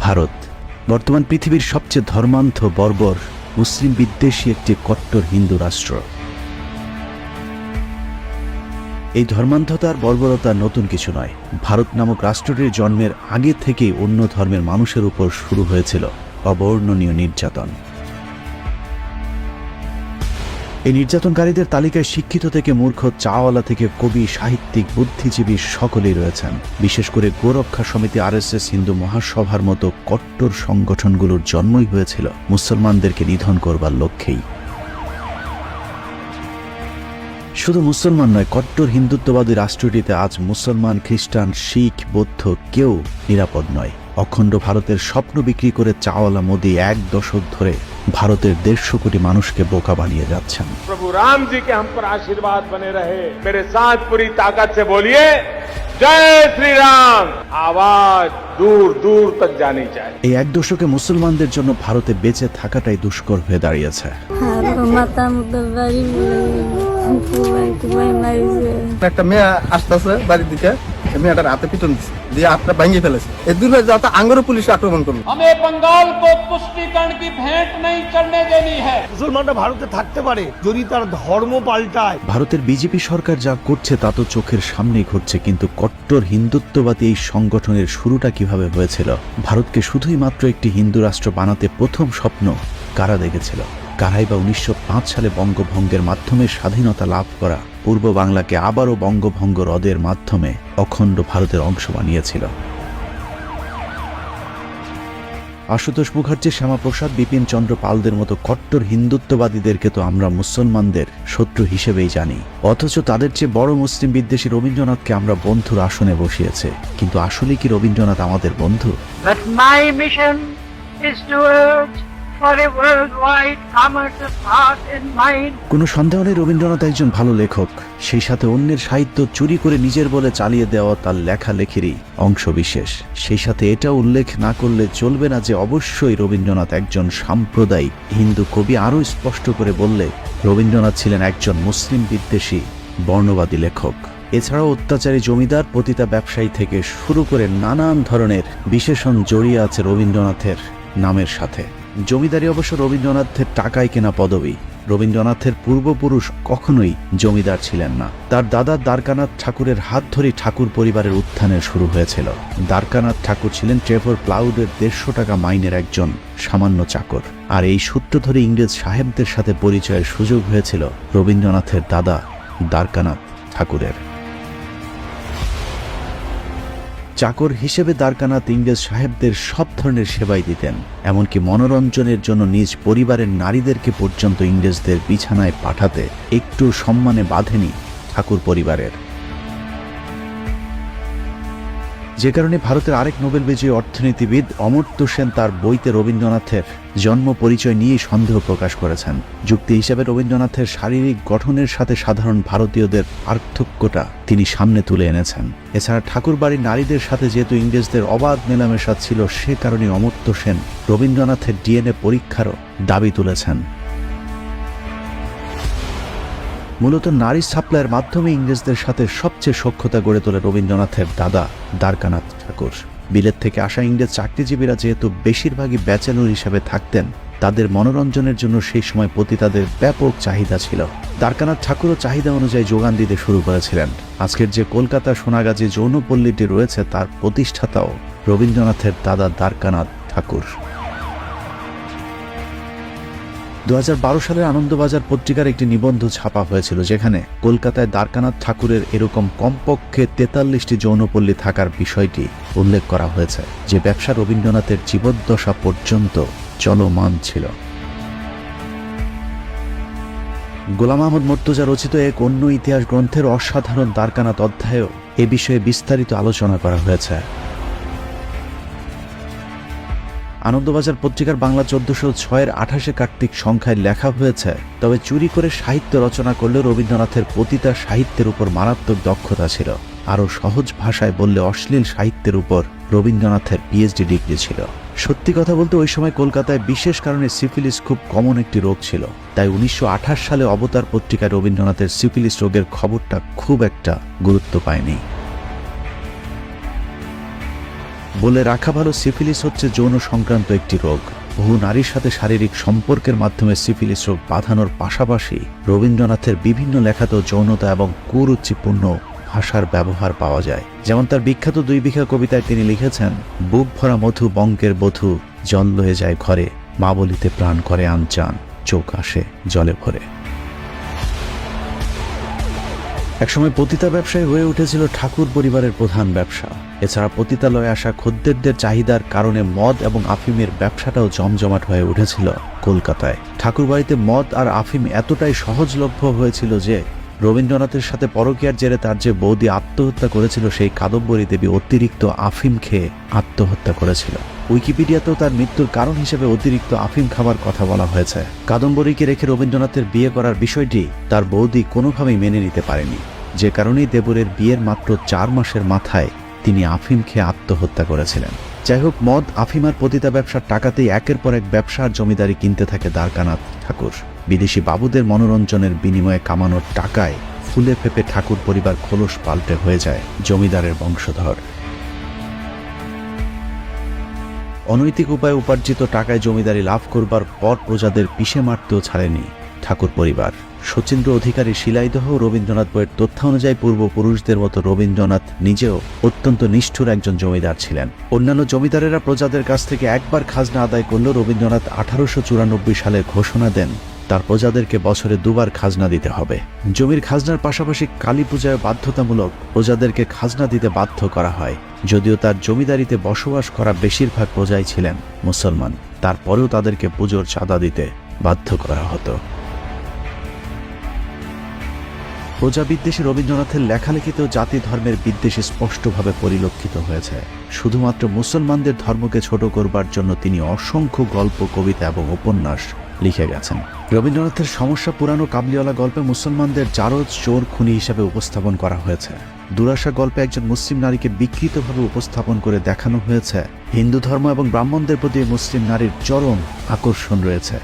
ভারত বর্তমান পৃথিবীর সবচেয়ে ধর্মান্ধ বর্বর মুসলিম বিদ্বেষী একটি কট্টর হিন্দু রাষ্ট্র। এই ধর্মান্ধতার বর্বরতা নতুন কিছু নয়। ভারত নামক রাষ্ট্রটির জন্মের আগে থেকেই অন্য ধর্মের মানুষের উপর শুরু হয়েছিল অবর্ণনীয় নির্যাতন। এই নির্যাতনকারীদের তালিকায় শিক্ষিত থেকে মূর্খ, চাওয়ালা থেকে কবি, সাহিত্যিক, বুদ্ধিজীবী সকলেই রয়েছেন। বিশেষ করে গোরক্ষা সমিতি, RSS, হিন্দু মহাসভার মতো কট্টর সংগঠনগুলোর জন্মই হয়েছিল মুসলমানদেরকে নিধন করবার লক্ষ্যেই। শুধু মুসলমান নয়, কট্টর হিন্দুত্ববাদী রাষ্ট্রটিতে আজ মুসলমান, খ্রিস্টান, শিখ, বৌদ্ধ কেউ নিরাপদ নয়। অখণ্ড ভারতের স্বপ্ন বিক্রি করে চাওয়ালা মোদি 1 দশক ধরে ভারতের 150 কোটি মানুষকে বোকা বানিয়ে যাচ্ছেন। প্রভু রাম জি কে हम पर आशीर्वाद बने रहे। मेरे साथ पूरी ताकत से बोलिए जय श्री राम। आवाज दूर दूर तक जानी चाहिए। এই 1 দশকে মুসলমানদের জন্য ভারতে বেঁচে থাকাটাই দুষ্কর হয়ে দাঁড়িয়েছে। একটা মেয়ে আসতেছে বাড়ির দিকে, মেয়েটার হাতে পিটন দিচ্ছে, দিয়ে হাতটা ভাঙিয়ে ফেলেছে। এই দূর হয়ে যাতে আঙ্গরও পুলিশ আক্রমণ করলো। हमें बंगाल को तुष्टीकरण की भेंट नहीं चढ़ने देनी है। মুসলমানরা ভারতে থাকতে পারে যদি তার ধর্ম পাল্টায়। ভারতের বিজেপি সরকার যা করছে তা তো চোখের সামনেই ঘটছে, কিন্তু কট্টর হিন্দুত্ববাদী এই সংগঠনের শুরুটা কিভাবে হয়েছিল? ভারতকে শুধুই মাত্র একটি হিন্দু রাষ্ট্র বানাতে প্রথম স্বপ্ন কারা দেখেছিল? কারাই বা 1905 সালে বঙ্গভঙ্গের মাধ্যমে স্বাধীনতা লাভ করা পূর্ব বাংলাকে আবারও বঙ্গভঙ্গ রদের মাধ্যমে অখণ্ড ভারতের অংশ বানিয়েছিল। আশুতোষ মুখার্জি, শ্যামাপ্রসাদ, বিপিন চন্দ্র পালদের মতো কট্টর হিন্দুত্ববাদীদেরকে তো আমরা মুসলমানদের শত্রু হিসেবেই জানি, অথচ তাদের চেয়ে বড় মুসলিম বিদ্বেষী রবীন্দ্রনাথকে আমরা বন্ধুর আসনে বসিয়েছে। কিন্তু আসলে কি রবীন্দ্রনাথ আমাদের বন্ধু? But my mission is to urge for a worldwide commerce of heart and mind. কোনো সন্দেহ নেই রবীন্দ্রনাথ একজন ভালো লেখক, সেই সাথে অন্যের সাহিত্য চুরি করে নিজের বলে চালিয়ে দেওয়া তার লেখালেখিরই অংশ বিশেষ। সেই সাথে এটা উল্লেখ না করলে চলবে না যে অবশ্যই রবীন্দ্রনাথ একজন সাম্প্রদায়িক হিন্দু কবি। আরও স্পষ্ট করে বললে রবীন্দ্রনাথ ছিলেন একজন মুসলিম বিদ্বেষী বর্ণবাদী লেখক। এছাড়াও অত্যাচারী জমিদার, পতিতা ব্যবসায়ী থেকে শুরু করে নানান ধরনের বিশেষণ জড়িয়ে আছে রবীন্দ্রনাথের নামের সাথে। জমিদারি অবশ্য রবীন্দ্রনাথের টাকায় কেনা পদবী। রবীন্দ্রনাথের পূর্বপুরুষ কখনোই জমিদার ছিলেন না। তার দাদা দ্বারকানাথ ঠাকুরের হাত ধরে ঠাকুর পরিবারের উত্থানের শুরু হয়েছিল। দ্বারকানাথ ঠাকুর ছিলেন ট্রেভর প্লাউডের 150 টাকা মাইনের একজন সামান্য চাকর। আর এই সূত্র ধরে ইংরেজ সাহেবদের সাথে পরিচয়ের সুযোগ হয়েছিল রবীন্দ্রনাথের দাদা দ্বারকানাথ ঠাকুরের। চাকর হিসেবে দ্বারকানাথ ইংরেজ সাহেবদের সব ধরনের সেবাই দিতেন, এমনকি মনোরঞ্জনের জন্য নিজ পরিবারের নারীদেরকে পর্যন্ত ইংরেজদের বিছানায় পাঠাতে একটু সম্মানে বাঁধেনি ঠাকুর পরিবারের। যে কারণে ভারতের আরেক নোবেল বিজয়ী অর্থনীতিবিদ অমর্ত্য সেন তার বইতে রবীন্দ্রনাথের জন্ম পরিচয় নিয়ে সন্দেহ প্রকাশ করেছেন। যুক্তি হিসেবে রবীন্দ্রনাথের শারীরিক গঠনের সাথে সাধারণ ভারতীয়দের পার্থক্যটা তিনি সামনে তুলে এনেছেন। এছাড়া ঠাকুর বাড়ির নারীদের সাথে যেহেতু ইংরেজদের অবাধ মেলামেশা ছিল, সে কারণে অমর্ত্য সেন রবীন্দ্রনাথের DNA পরীক্ষারও দাবি তুলেছেন। মূলত নারী সাপ্লাইয়ের মাধ্যমে ইংরেজদের সাথে সবচেয়ে সখ্যতা গড়ে তোলে রবীন্দ্রনাথের দাদা দ্বারকানাথ ঠাকুর। বিলেত থেকে আসা ইংরেজ চাকরিজীবীরা যেহেতু বেশিরভাগই ব্যাচেলর হিসেবে থাকতেন, তাদের মনোরঞ্জনের জন্য সেই সময় পতিতাদের ব্যাপক চাহিদা ছিল। দ্বারকানাথ ঠাকুরও চাহিদা অনুযায়ী যোগান দিতে শুরু করেছিলেন। আজকের যে কলকাতা সোনাগাজী যৌনপল্লীটি রয়েছে তার প্রতিষ্ঠাতাও রবীন্দ্রনাথের দাদা দ্বারকানাথ ঠাকুর। 2012 সালের আনন্দবাজার পত্রিকার একটি নিবন্ধ ছাপা হয়েছিল, যেখানে কলকাতায় দ্বারকানাথ ঠাকুরের এরকম কমপক্ষে 43টি যৌনপল্লী থাকার বিষয়টি উল্লেখ করা হয়েছে, যে ব্যবসা রবীন্দ্রনাথের জীবদ্দশা পর্যন্ত চলমান ছিল। গোলাম আহমদ মর্তুজা রচিত এক অন্য ইতিহাস গ্রন্থের অসাধারণ দ্বারকানাথ অধ্যায়েও এ বিষয়ে বিস্তারিত আলোচনা করা হয়েছে। আনন্দবাজার পত্রিকার বাংলা 1406 28 কার্তিক সংখ্যায় লেখা হয়েছে, তবে চুরি করে সাহিত্য রচনা করলেও রবীন্দ্রনাথের পতিতা সাহিত্যের উপর মারাত্মক দক্ষতা ছিল। আরও সহজ ভাষায় বললে অশ্লীল সাহিত্যের উপর রবীন্দ্রনাথের PhD ডিগ্রি ছিল। সত্যি কথা বলতে ওই সময় কলকাতায় বিশেষ কারণে সিফিলিস খুব কমন একটি রোগ ছিল, তাই 1928 সালে অবতার পত্রিকায় রবীন্দ্রনাথের সিফিলিস রোগের খবরটা খুব একটা গুরুত্ব পায়নি। বলে রাখা ভালো, সিফিলিস হচ্ছে যৌন সংক্রান্ত একটি রোগ। বহু নারীর সাথে শারীরিক সম্পর্কের মাধ্যমে সিফিলিস রোগ বাঁধানোর পাশাপাশি রবীন্দ্রনাথের বিভিন্ন লেখাতেও যৌনতা এবং কুরুচিপূর্ণ ভাষার ব্যবহার পাওয়া যায়। যেমন তার বিখ্যাত 2 বিঘা কবিতায় তিনি লিখেছেন, বুক ভরা মধু বঙ্কের বধূ, জল লয়ে যায় ঘরে, মা বলিতে প্রাণ করে আনচান, চোখ আসে জলে ভরে। একসময় পতিতা ব্যবসায় হয়ে উঠেছিল ঠাকুর পরিবারের প্রধান ব্যবসা। এছাড়া পতিতালয়ে আসা খদ্দেরদের চাহিদার কারণে মদ এবং আফিমের ব্যবসাটাও জমজমাট হয়ে উঠেছিল কলকাতায়। ঠাকুর বাড়িতে মদ আর আফিম এতটাই সহজলভ্য হয়েছিল যে রবীন্দ্রনাথের সাথে পরকীয়ার জেরে তার যে বৌদি আত্মহত্যা করেছিল, সেই কাদম্বরী দেবী অতিরিক্ত আফিম খেয়ে আত্মহত্যা করেছিল। উইকিপিডিয়াতেও তার মৃত্যুর কারণ হিসেবে অতিরিক্ত আফিম খাবার কথা বলা হয়েছে। কাদম্বরীকে রেখে রবীন্দ্রনাথের বিয়ে করার বিষয়টি তার বৌদি কোনোভাবেই মেনে নিতে পারেনি, যে কারণেই দেবরের বিয়ের মাত্র 4 মাসের মাথায় তিনি আফিম খেয়ে আত্মহত্যা করেছিলেন। যাই হোক, মদ, আফিম আর পতিতা ব্যবসার টাকাতেই একের পর এক ব্যবসার জমিদারি কিনতে থাকে দ্বারকানাথ ঠাকুর। বিদেশি বাবুদের মনোরঞ্জনের বিনিময়ে কামানোর টাকায় ফুলে ফেপে ঠাকুর পরিবার খোলস পাল্টে হয়ে যায় জমিদারের বংশধর। অনৈতিক উপায়ে উপার্জিত টাকায় জমিদারি লাভ করবার পর প্রজাদের পিষে মারতেও ছাড়েনি ঠাকুর পরিবার। শচীন্দ্র অধিকারী শিলাইদহ রবীন্দ্রনাথ বইয়ের তথ্য অনুযায়ী পূর্বপুরুষদের মতো রবীন্দ্রনাথ নিজেও অত্যন্ত নিষ্ঠুর একজন জমিদার ছিলেন। অন্যান্য জমিদারেরা প্রজাদের কাছ থেকে একবার খাজনা আদায় করলেও রবীন্দ্রনাথ 1894 সালে ঘোষণা দেন তার প্রজাদেরকে বছরে 2 বার খাজনা দিতে হবে। জমির খাজনার পাশাপাশি কালী পূজায় বাধ্যতামূলক প্রজাদেরকে খাজনা দিতে বাধ্য করা হয়। যদিও তার জমিদারিতে বসবাস করা বেশিরভাগ প্রজাই ছিলেন মুসলমান, তারপরেও তাদেরকে পুজোর চাঁদা দিতে বাধ্য করা হতো। প্রজা বিদ্বেষী রবীন্দ্রনাথের লেখালেখিতেও জাতি ধর্মের বিদ্বেষ স্পষ্টভাবে পরিলক্ষিত হয়েছে। শুধুমাত্র মুসলমানদের ধর্মকে ছোট করবার জন্য তিনি অসংখ্য গল্প, কবিতা এবং উপন্যাস লিখে গেছেন। রবীন্দ্রনাথের সমস্যা পুরানো কাবলিওয়ালা গল্পে মুসলমানদের জারজ, চোর, খুনি হিসাবে উপস্থাপন করা হয়েছে। দুরাশা গল্পে একজন মুসলিম নারীকে বিকৃতভাবে উপস্থাপন করে দেখানো হয়েছে। হিন্দু ধর্ম এবং ব্রাহ্মণদের প্রতি মুসলিম নারীর চরম আকর্ষণ রয়েছে।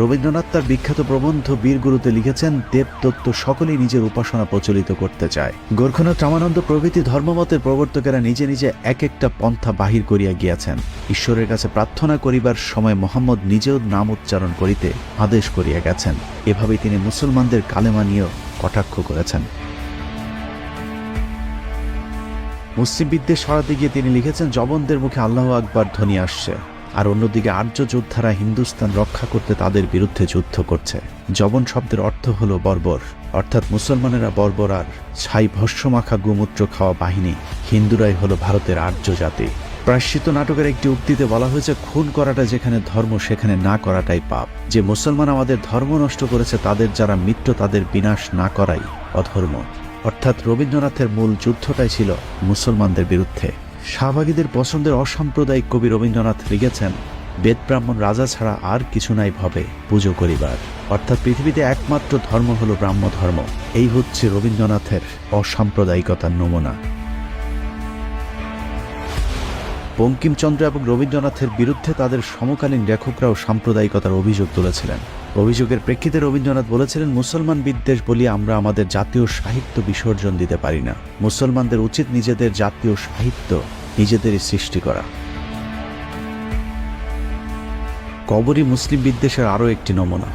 রবীন্দ্রনাথ তার বিখ্যাত প্রবন্ধ বীরগুরুতে লিখেছেন, দেবদত্ত সকলেই নিজের উপাসনা প্রচলিত করতে চায়। গোরখনাথ, রামানন্দ প্রভৃতি ধর্মমতের প্রবর্তকেরা নিজে নিজে এক একটা পন্থা বাহির করিয়া গিয়াছেন। ঈশ্বরের কাছে প্রার্থনা করিবার সময় মোহাম্মদ নিজেও নাম উচ্চারণ করিতে আদেশ করিয়া গেছেন। এভাবেই তিনি মুসলমানদের কালেমা নিয়েও কটাক্ষ করেছেন। মুসলিম বিদ্বেষ সরাতে গিয়ে তিনি লিখেছেন, জবনদের মুখে আল্লাহু আকবার ধ্বনি আসছে, আর অন্যদিকে আর্য যোদ্ধারা হিন্দুস্তান রক্ষা করতে তাদের বিরুদ্ধে যুদ্ধ করছে। জবন শব্দের অর্থ হল বর্বর, অর্থাৎ মুসলমানেরা বর্বর আর ছাই ভস্যমাখা গোমূত্র খাওয়া বাহিনী। হিন্দুরাই হলো ভারতের আর্য জাতি। প্রায়শ্চিত্ত নাটকের একটি উক্তিতে বলা হয়েছে, খুন করাটা যেখানে ধর্ম সেখানে না করাটাই পাপ। যে মুসলমান আমাদের ধর্ম নষ্ট করেছে তাদের যারা মিত্র তাদের বিনাশ না করাই অধর্ম। অর্থাৎ রবীন্দ্রনাথের মূল যুদ্ধটাই ছিল মুসলমানদের বিরুদ্ধে। শাহবাগীদের পছন্দের অসাম্প্রদায়িক কবি রবীন্দ্রনাথ লিখেছেন, বেদ ব্রাহ্মণ রাজা ছাড়া আর কিছু নাই ভবে পুজো করিবার। অর্থাৎ পৃথিবীতে একমাত্র ধর্ম হল ব্রাহ্ম ধর্ম। এই হচ্ছে রবীন্দ্রনাথের অসাম্প্রদায়িকতার নমুনা। বঙ্কিমচন্দ্র এবং রবীন্দ্রনাথের বিরুদ্ধে তাদের সমকালীন লেখকরাও সাম্প্রদায়িকতার অভিযোগ তুলেছিলেন। অভিযোগের প্রেক্ষিতে রবীন্দ্রনাথ বলেছিলেন, মুসলমান বিদ্বেষ বলিয়া আমরা আমাদের জাতীয় সাহিত্য বিসর্জন দিতে পারি না। মুসলমানদের উচিত নিজেদের জাতীয় সাহিত্য নিজেদেরই সৃষ্টি করা। কবরী মুসলিম বিদ্বেষের আরও একটি নমুনা।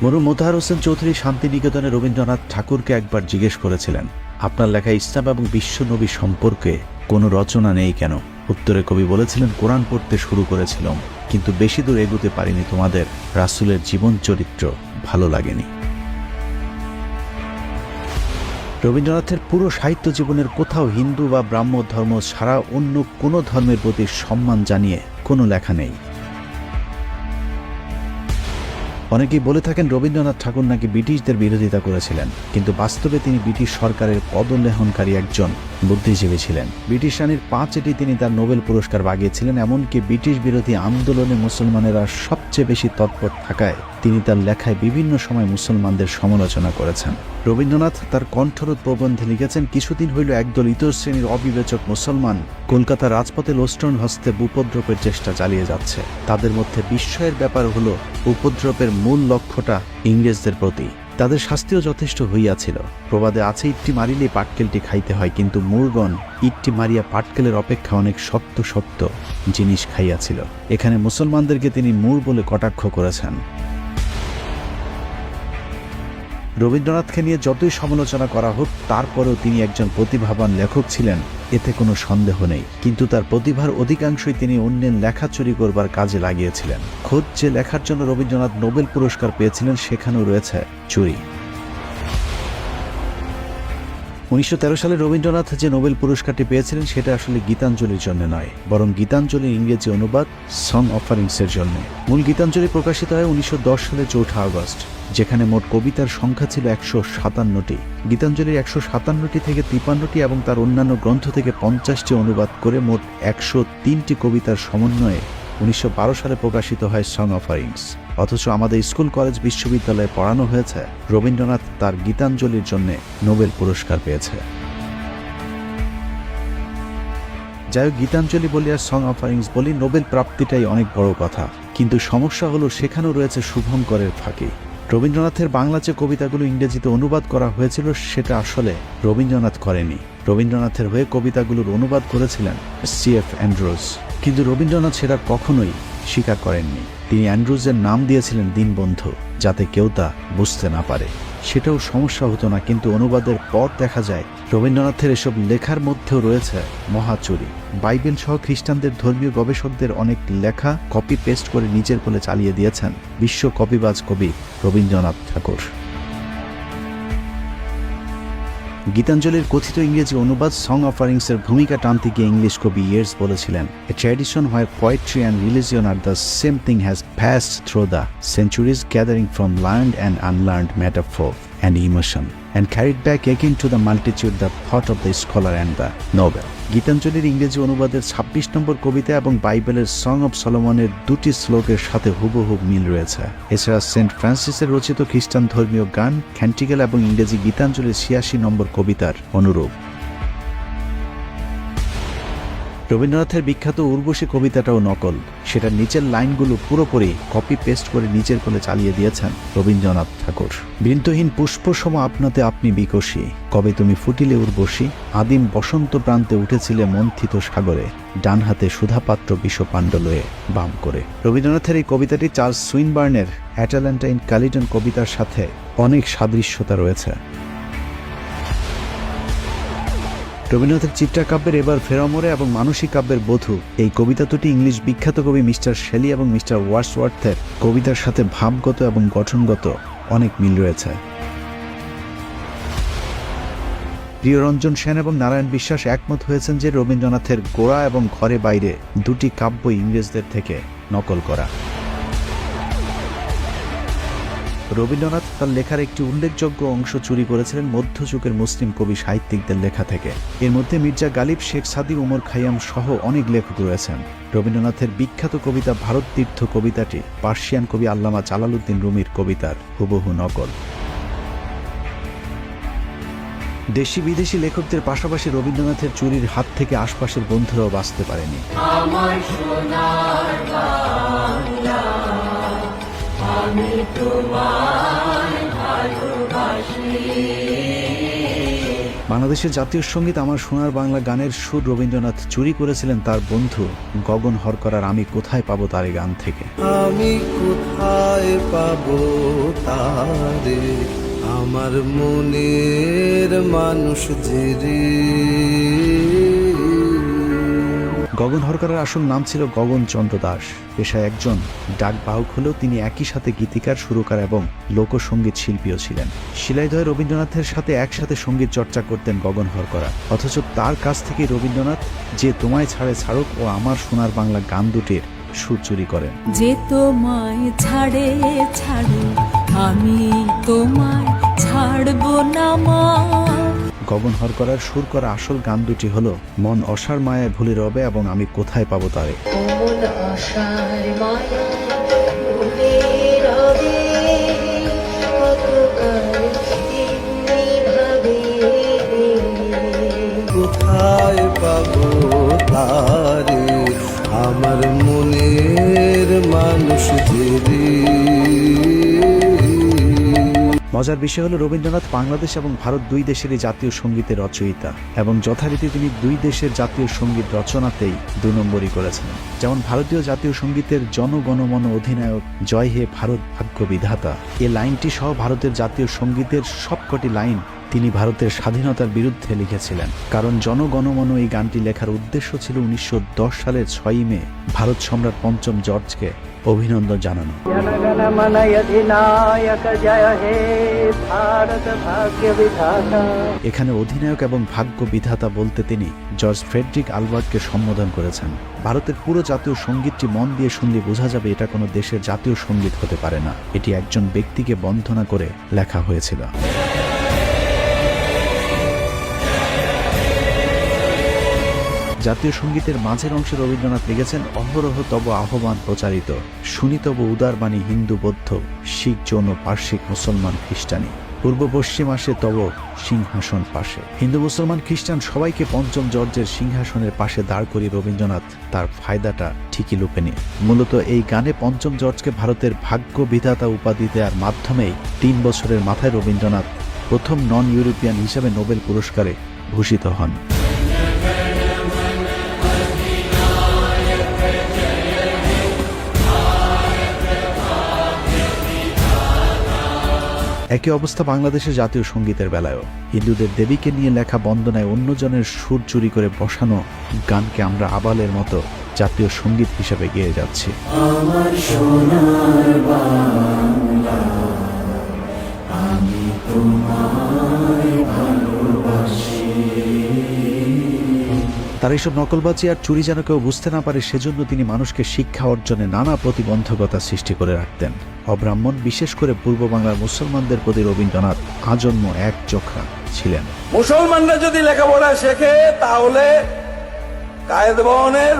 মরহুম মোতাহার হোসেন চৌধুরী শান্তিনিকেতনে রবীন্দ্রনাথ ঠাকুরকে একবার জিজ্ঞেস করেছিলেন, আপনার লেখা ইসলাম এবং বিশ্বনবী সম্পর্কে কোনো রচনা নেই কেন? উত্তরে কবি বলেছিলেন, কোরআন পড়তে শুরু করেছিলাম, কিন্তু বেশি দূর এগোতে পারিনি, তোমাদের রাসূলের জীবন চরিত্র ভালো লাগেনি। রবীন্দ্রনাথের পুরো সাহিত্য জীবনের কোথাও হিন্দু বা ব্রাহ্ম ধর্ম ছাড়া অন্য কোনো ধর্মের প্রতি সম্মান জানিয়ে কোনো লেখা নেই। অনেকেই বলে থাকেন রবীন্দ্রনাথ ঠাকুর নাকি ব্রিটিশদের বিরোধিতা করেছিলেন, কিন্তু বাস্তবে তিনি ব্রিটিশ সরকারের পদলেহনকারী একজন বুদ্ধিজীবী ছিলেন। ব্রিটিশ রানীর 5 তিনি তার নোবেল পুরস্কার বাগিয়েছিলেন। এমনকি ব্রিটিশ বিরোধী আন্দোলনে মুসলমানেরা সবচেয়ে বেশি তৎপর থাকায় তিনি তার লেখায় বিভিন্ন সময় মুসলমানদের সমালোচনা করেছেন। রবীন্দ্রনাথ তার কণ্ঠরোধ প্রবন্ধে লিখেছেন, কিছুদিন হইল একদল ইতর শ্রেণীর অবিবেচক মুসলমান কলকাতার রাজপথে লোস্টন হস্তে উপদ্রবের চেষ্টা চালিয়ে যাচ্ছে। তাদের মধ্যে বিস্ময়ের ব্যাপার হলো উপদ্রবের মূল লক্ষ্যটা ইংরেজদের প্রতি। তাদের শাস্তিও যথেষ্ট হইয়াছিল। প্রবাদে আছে, ইটটি মারিলে পাটকেলটি খাইতে হয়, কিন্তু মুরগণ ইটটি মারিয়া পাটকেলের অপেক্ষা অনেক শক্ত শক্ত জিনিস খাইয়াছিল। এখানে মুসলমানদেরকে তিনি মূর বলে কটাক্ষ করেছেন। রবীন্দ্রনাথকে নিয়ে যতই সমালোচনা করা হোক, তারপরেও তিনি একজন প্রতিভাবান লেখক ছিলেন, এতে কোনো সন্দেহ নেই। কিন্তু তার প্রতিভার অধিকাংশই তিনি অন্যের লেখা চুরি করবার কাজে লাগিয়েছিলেন। খোদ যে লেখার জন্য রবীন্দ্রনাথ নোবেল পুরস্কার পেয়েছিলেন, সেখানেও রয়েছে চুরি। 1913 সালে রবীন্দ্রনাথ যে নোবেল পুরস্কারটি পেয়েছিলেন, সেটা আসলে গীতাঞ্জলির জন্য নয়, বরং গীতাঞ্জলির ইংরেজি অনুবাদ সং অফারিংসের জন্য। মূল গীতাঞ্জলি প্রকাশিত হয় 1910 সালের 4 আগস্ট, যেখানে মোট কবিতার সংখ্যা ছিল 157টি। গীতাঞ্জলির 157টি থেকে 53টি এবং তার অন্যান্য গ্রন্থ থেকে 50টি অনুবাদ করে মোট 103টি কবিতার সমন্বয়ে 1912 সালে প্রকাশিত হয় সং অফারিংস। অথচ আমাদের স্কুল, কলেজ, বিশ্ববিদ্যালয়ে পড়ানো হয়েছে রবীন্দ্রনাথ তার গীতাঞ্জলির জন্য নোবেল পুরস্কার পেয়েছে। যাই হোক, গীতাঞ্জলি বলি আর সং অফারিংস বলি, নোবেল প্রাপ্তিটাই অনেক বড় কথা। কিন্তু সমস্যা হলো, সেখানেও রয়েছে শুভঙ্করের ফাঁকি। রবীন্দ্রনাথের বাংলা যে কবিতাগুলো ইংরেজিতে অনুবাদ করা হয়েছিল, সেটা আসলে রবীন্দ্রনাথ করেনি। রবীন্দ্রনাথের হয়ে কবিতাগুলোর অনুবাদ করেছিলেন C.F. অ্যান্ড্রুজ। কিন্তু রবীন্দ্রনাথ সেটা কখনোই স্বীকার করেননি। তিনি অ্যান্ড্রুজের নাম দিয়েছিলেন দীনবন্ধু, যাতে কেউ তা বুঝতে না পারে। সেটাও সমস্যা হতো না, কিন্তু অনুবাদের পর দেখা যায় রবীন্দ্রনাথের এসব লেখার মধ্যেও রয়েছে মহাচুরি। বাইবেল সহ খ্রিস্টানদের ধর্মীয় গবেষকদের অনেক লেখা কপি পেস্ট করে নিজের কোলে চালিয়ে দিয়েছেন বিশ্ব কপিবাজ কবি রবীন্দ্রনাথ ঠাকুর। গীতাঞ্জলির কথিত ইংরেজি অনুবাদ সং অফারিংসের ভূমিকা টানতে গিয়ে ইংলিশ কবি ইয়েটস বলেছিলেন, a tradition where poetry and religion are the same thing has passed through the centuries, gathering from learned and unlearned metaphor and emotion, and carried back again to the multitude the thought of the scholar and the noble. গীতাঞ্জলির ইংরেজি অনুবাদের 26 নম্বর কবিতা এবং বাইবেলের song of সলোমনের 2টি শ্লোকের সাথে হুবহু মিল রয়েছে। এছাড়া সেন্ট ফ্রান্সিসের রচিত খ্রিস্টান ধর্মীয় গান ক্যান্টিকেল এবং ইংরেজি গীতাঞ্জলির 86 নম্বর কবিতার অনুরূপ। রবীন্দ্রনাথের বিখ্যাত উর্বশী কবিতাটাও নকল। সেটার নিচের লাইনগুলো পুরোপুরি কপি পেস্ট করে নিজের কোলে চালিয়ে দিয়েছেন রবীন্দ্রনাথ ঠাকুর। বৃন্তহীন পুষ্পসম আপনাতে আপনি বিকশী, কবে তুমি ফুটিলে উর্বশী, আদিম বসন্ত প্রান্তে উঠেছিলে মন্থিত সাগরে, ডান হাতে সুধাপাত্র বিষপাণ্ড লয়ে বাম করে। রবীন্দ্রনাথের এই কবিতাটি চার্লস সুইনবার্নের অ্যাটালান্টা ইন ক্যালিডন কবিতার সাথে অনেক সাদৃশ্যতা রয়েছে। রবীন্দ্রনাথের চিত্রাকাব্যের এবার ফেরামরে এবং মানসিক কাব্যের বধূ, এই কবিতা দুটি ইংলিশ বিখ্যাত কবি মিস্টার শেলি এবং মিস্টার ওয়ার্ডসওয়ার্থের কবিতার সাথে ভাবগত এবং গঠনগত অনেক মিল রয়েছে। প্রিয়রঞ্জন সেন এবং নারায়ণ বিশ্বাস একমত হয়েছেন যে রবীন্দ্রনাথের গোড়া এবং ঘরে বাইরে দুটি কাব্য ইংরেজদের থেকে নকল করা। রবীন্দ্রনাথ তার লেখার একটি উল্লেখযোগ্য অংশ চুরি করেছিলেন মধ্যযুগের মুসলিম কবি সাহিত্যিকদের লেখা থেকে। এর মধ্যে মির্জা গালিব, শেখ সাদি, উমর খাইয়াম সহ অনেক লেখক রয়েছেন। রবীন্দ্রনাথের বিখ্যাত কবিতা ভারত তীর্থ কবিতাটি পার্সিয়ান কবি আল্লামা জালালউদ্দিন রুমির কবিতার হুবহু নকল। দেশি বিদেশি লেখকদের পাশাপাশি রবীন্দ্রনাথের চুরির হাত থেকে আশপাশের বন্ধুরাও বাঁচতে পারেনি। বাংলাদেশের জাতীয় সঙ্গীত আমার সোনার বাংলা গানের সুর রবীন্দ্রনাথ চুরি করেছিলেন তার বন্ধু গগন হরকরার আমি কোথায় পাবো তারে গান থেকে। আমি কোথায় পাবো তারে, আমার মনের মানুষ যে রে। গগন হরকরার আসল নাম ছিল গগন চন্দ্র দাস। পেশায় একজন ডাক বাহক হলেও তিনি একই সাথে গীতিকার, সুরকার এবং লোকসঙ্গীত শিল্পীও ছিলেন। শিলাইদহে রবীন্দ্রনাথের সাথে একসাথে সঙ্গীত চর্চা করতেন গগন হরকরা। অথচ তার কাছ থেকে রবীন্দ্রনাথ যে তোমায় ছাড়ে ছাড়ুক ও আমার সোনার বাংলা গান দুটির সুর চুরি করেন। যে তোমায় ছাড়ে ছাড়ুক আমি তোমায় ছাড়বো না মা। গগন হরকরার সুর করা আসল গান দুটি হলো মন অসার মায়ায় ভুলে রবে এবং আমি কোথায় পাবো তারে। কোথায় পাবো তারে, আমার মনের মানুষ যে রে। মজার বিষয় হলো রবীন্দ্রনাথ বাংলাদেশ এবং ভারত দুই দেশেরই জাতীয় সঙ্গীতের রচয়িতা এবং যথারীতি তিনি দুই দেশের জাতীয় সঙ্গীত রচনাতেই 2 নম্বরই করেছেন। যেমন ভারতীয় জাতীয় সঙ্গীতের জনগণমন অধিনায়ক জয় হে ভারত ভাগ্য বিধাতা এই লাইনটি সহ ভারতের জাতীয় সঙ্গীতের সবকটি লাইন তিনি ভারতের স্বাধীনতার বিরুদ্ধে লিখেছিলেন। কারণ জনগণমন এই গানটি লেখার উদ্দেশ্য ছিল 1910 সালের 6ই মে ভারত সম্রাট পঞ্চম জর্জকে অভিনন্দন জানানো। जनगण मन अधिनायक जय हे भारत भाग्य विधाता। এখানে অধিনায়ক এবং ভাগ্য বিধাতা বলতে তিনি জর্জ ফ্রেডরিক আলবার্টকে সম্বোধন করেছেন। ভারতের পুরো জাতীয় সঙ্গীতটি মন দিয়ে শুনলে বোঝা যাবে এটা কোনো দেশের জাতীয় সঙ্গীত হতে পারে না, এটি একজন ব্যক্তিকে বন্দনা করে লেখা হয়েছিল। জাতীয় সঙ্গীতের মাঝের অংশে রবীন্দ্রনাথ লিখেছেন, অহরহ তব আহ্বান প্রচারিত, শুনি তব উদারবাণী হিন্দু বৌদ্ধ শিখ জৈন পার্শ্বিক মুসলমান খ্রিস্টানি, পূর্ব পশ্চিম আসে তব সিংহাসন পাশে। হিন্দু মুসলমান খ্রিস্টান সবাইকে পঞ্চম জর্জের সিংহাসনের পাশে দাঁড় করিয়ে রবীন্দ্রনাথ তার ফায়দাটা ঠিকই লুপে নিয়ে মূলত এই গানে পঞ্চম জর্জকে ভারতের ভাগ্য বিধাতা উপাধি দেওয়ার মাধ্যমেই 3 বছরের মাথায় রবীন্দ্রনাথ প্রথম নন ইউরোপিয়ান হিসেবে নোবেল পুরস্কারে ভূষিত হন। একই অবস্থা বাংলাদেশের জাতীয় সঙ্গীতের বেলায়ও। হিন্দুদের দেবীকে নিয়ে লেখা বন্দনায় অন্যজনের সুর চুরি করে বসানো গানকে আমরা আবালের মতো জাতীয় সঙ্গীত হিসেবে গেয়ে যাচ্ছি। আমার সোনার বাংলা, আমি তোমায় ভালোবাসি। তার এইসব নকলবাজি আর চুরি যেন কেউ বুঝতে না পারে সেজন্য তিনি মানুষকে শিক্ষা অর্জনে নানা প্রতিবন্ধকতা সৃষ্টি করে রাখতেন। অব্রাহ্মণ বিশেষ করে পূর্ব বাংলার মুসলমানদের প্রতি রবীন্দ্রনাথ আজন্ম এক চোখা ছিলেন। মুসলমানরা যদি লেখাপড়া শেখে তাহলে কায়েদবনের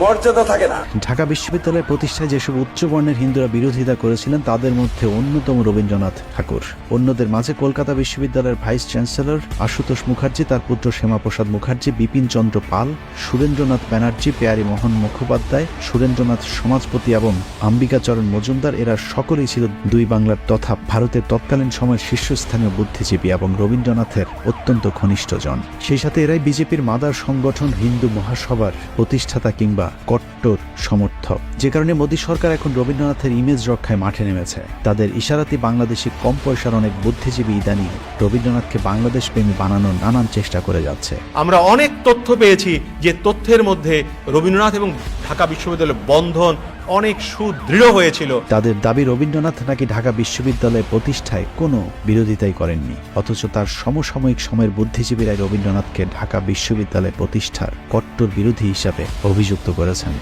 মর্যাদা থাকে না। ঢাকা বিশ্ববিদ্যালয়ের প্রতিষ্ঠায় যেসব উচ্চবর্ণের হিন্দুরা বিরোধিতা করেছিলেন তাদের মধ্যে অন্যতম রবীন্দ্রনাথ ঠাকুর। অন্যদের মাঝে কলকাতা বিশ্ববিদ্যালয়ের ভাইস চ্যান্সেলর আশুতোষ মুখার্জি, তার পুত্র শ্যামাপ্রসাদ মুখার্জি, বিপিন চন্দ্র পাল, সুরেন্দ্রনাথ ব্যানার্জি, পেয়ারী মোহন মুখোপাধ্যায়, সুরেন্দ্রনাথ সমাজপতি এবং অম্বিকাচরণ মজুমদার, এরা সকলেই ছিল দুই বাংলার তথা ভারতের তৎকালীন সময়ের শীর্ষস্থানীয় বুদ্ধিজীবী এবং রবীন্দ্রনাথের অত্যন্ত ঘনিষ্ঠজন। সেই সাথে এরাই বিজেপির মাদার সংগঠন হিন্দু মহাসভার প্রতিষ্ঠাতা কিংবা কট্টর সমর্থক, যে কারণে মোদী সরকার এখন রবীন্দ্রনাথের ইমেজ রক্ষায় মাঠে নেমেছে। তাদের ইশারাতে বাংলাদেশি কম পয়সার অনেক বুদ্ধিজীবী ইদানিং রবীন্দ্রনাথকে বাংলাদেশ প্রেমী বানানোর নানান চেষ্টা করে যাচ্ছে। আমরা অনেক তথ্য পেয়েছি যে তথ্যের মধ্যে রবীন্দ্রনাথ এবং ঢাকা বিশ্ববিদ্যালয়ের বন্ধন অনেক সুদৃঢ় হয়েছিল। তাদের দাবি রবীন্দ্রনাথ নাকি ঢাকা বিশ্ববিদ্যালয় প্রতিষ্ঠায় কোনো বিরোধিতাই করেননি, অথচ তার সমসাময়িক সময়ের বুদ্ধিজীবীরাই রবীন্দ্রনাথকে ঢাকা বিশ্ববিদ্যালয় প্রতিষ্ঠার কট্টর বিরোধী হিসাবে অভিযুক্ত করেছেন।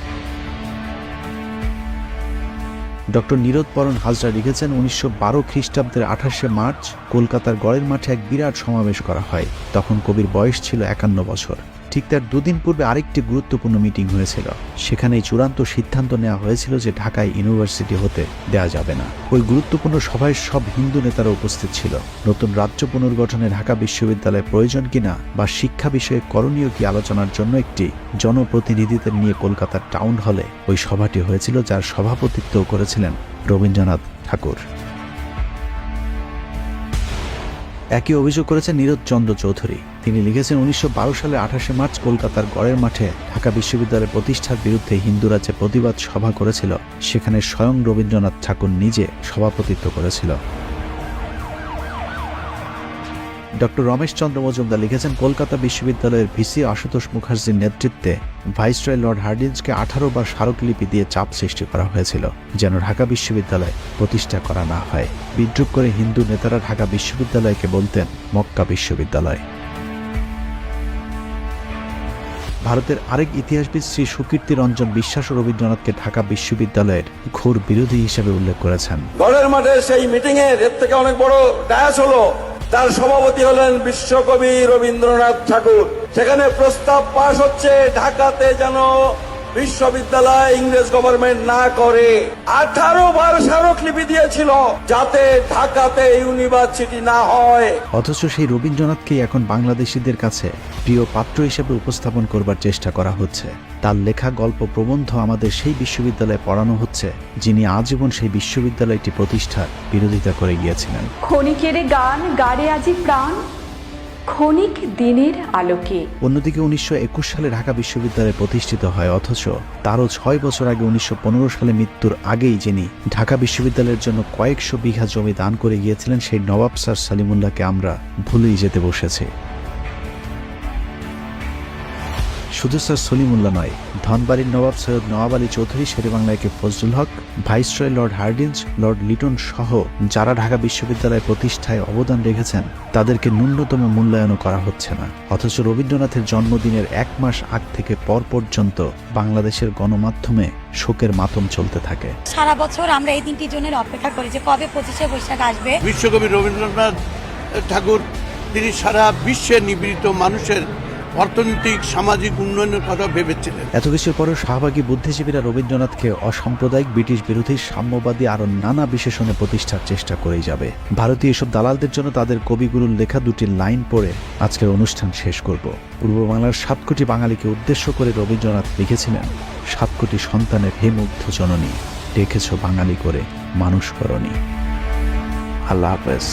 ডক্টর নীরোদপরণ হাজরা লিখেছেন, 1912 খ্রিস্টাব্দের 28শে মার্চ কলকাতার গড়ের মাঠে এক বিরাট সমাবেশ করা হয়। তখন কবির বয়স ছিল 51 বছর। ঠিক তার 2 দিন পূর্বে আরেকটি গুরুত্বপূর্ণ মিটিং হয়েছিল। সেখানেই চূড়ান্ত সিদ্ধান্ত নেওয়া হয়েছিল যে ঢাকায় ইউনিভার্সিটি হতে দেওয়া যাবে না। ওই গুরুত্বপূর্ণ সভায় সব হিন্দু নেতারা উপস্থিত ছিল। নতুন রাজ্য পুনর্গঠনে ঢাকা বিশ্ববিদ্যালয়ের প্রয়োজন কিনা বা শিক্ষা বিষয়ে করণীয় কি আলোচনার জন্য একটি জনপ্রতিনিধিদের নিয়ে কলকাতার টাউন হলে ওই সভাটি হয়েছিল, যার সভাপতিত্ব করেছিলেন রবীন্দ্রনাথ ঠাকুর। একই অভিযোগ করেছেন নীরদ চন্দ্র চৌধুরী। তিনি লিখেছেন, 1912 সালের 28শে মার্চ কলকাতার গড়ের মাঠে ঢাকা বিশ্ববিদ্যালয়ের প্রতিষ্ঠার বিরুদ্ধে হিন্দুরা যে প্রতিবাদ সভা করেছিল সেখানে স্বয়ং রবীন্দ্রনাথ ঠাকুর নিজে সভাপতিত্ব করেছিল। ডক্টর রমেশ চন্দ্র মজুমদার লিখেছেন, কলকাতা বিশ্ববিদ্যালয়ের ভিসি আশুতোষ মুখার্জির নেতৃত্বে ভাইসরয় লর্ড হার্ডিঞ্জকে 18 বার স্মারকলিপি দিয়ে চাপ সৃষ্টি করা হয়েছিল যেন ঢাকা বিশ্ববিদ্যালয় প্রতিষ্ঠা করা না হয়। বিদ্রুপ করে হিন্দু নেতারা ঢাকা বিশ্ববিদ্যালয়কে বলতেন মক্কা বিশ্ববিদ্যালয়। ভারতের আরেক ইতিহাসবিদ শ্রী সুকীর্তি রঞ্জন বিশ্বাস রবীন্দ্রনাথকে ঢাকা বিশ্ববিদ্যালয়ের ঘোর বিরোধী হিসেবে উল্লেখ করেছেন। গড়ের মাঠে সেই মিটিং এর থেকে অনেক বড় ডায়াস হলো, তার সভাপতি হলেন বিশ্বকবি রবীন্দ্রনাথ ঠাকুর। সেখানে প্রস্তাব পাশ হচ্ছে ঢাকাতে যেন বিশ্ববিদ্যালয় ইংরেজ গভর্নমেন্ট না করে 18 বার স্মারকলিপি দিয়েছিল যাতে ঢাকাতে ইউনিভার্সিটি না হয়। অথচ সেই রবীন্দ্রনাথকেই এখন বাংলাদেশিদের কাছে প্রিয় পাত্র হিসেবে উপস্থাপন করবার চেষ্টা করা হচ্ছে। তার লেখা গল্প প্রবন্ধ আমাদের সেই বিশ্ববিদ্যালয়ে পড়ানো হচ্ছে যিনি আজীবন সেই বিশ্ববিদ্যালয়টি প্রতিষ্ঠার বিরোধিতা করে গিয়েছিলেন। ক্ষণিকের গান গাড়ে আজি প্রাণ, ক্ষণিক দিনের আলোকে। অন্যদিকে 1921 সালে ঢাকা বিশ্ববিদ্যালয় প্রতিষ্ঠিত হয়, অথচ তারও 6 বছর আগে 1915 সালে মৃত্যুর আগেই যিনি ঢাকা বিশ্ববিদ্যালয়ের জন্য কয়েকশো বিঘা জমি দান করে গিয়েছিলেন সেই নবাব স্যার সলিমুল্লাহকে আমরা ভুলেই যেতে বসেছি। শুধু স্যার সলিমুল্লাহ নয়, ধনবাড়ির নবাব সৈয়দ নওয়াব আলী চৌধুরী, শেরেবাংলাকে Fazlul Huq, viceroy Lord Hardinge, Lord Lytton সহ যারা ঢাকা বিশ্ববিদ্যালয় প্রতিষ্ঠায় অবদান রেখেছেন তাদেরকে ন্যূনতম মূল্যায়নও করা হচ্ছে না। অথচ রবীন্দ্রনাথের জন্মদিনের 1 মাস আগ থেকে পর পর্যন্ত বাংলাদেশের গণমাধ্যমে শোকের মাতম চলতে থাকে। সারা বছর আমরা এই দিনটির জন্য অপেক্ষা করি যে কবে 25শে বৈশাখ আসবে। বিশ্বকবি রবীন্দ্রনাথ ঠাকুর তিনি সারা বিশ্বের নিপীড়িত মানুষের অর্থনৈতিক সামাজিক উন্নয়নের কথা ভেবেছিলেন। এত কিছুর পরেও শাহবাগী বুদ্ধিজীবীরা রবীন্দ্রনাথকে অসাম্প্রদায়িক, ব্রিটিশ বিরোধী, সাম্যবাদী আরো নানা বিশেষণে প্রতিষ্ঠার চেষ্টা করেই যাবে। ভারতীয় এসব দালালদের জন্য তাদের কবিগুরুর লেখা 2টি লাইন পড়ে আজকের অনুষ্ঠান শেষ করব। পূর্ব বাংলার 7 কোটি বাঙালিকে উদ্দেশ্য করে রবীন্দ্রনাথ লিখেছিলেন, 7 কোটি সন্তানের হে মুগ্ধ জননী, ডেকেছ বাঙালি করে মানুষ করণী। আল্লাহ হাফেজ।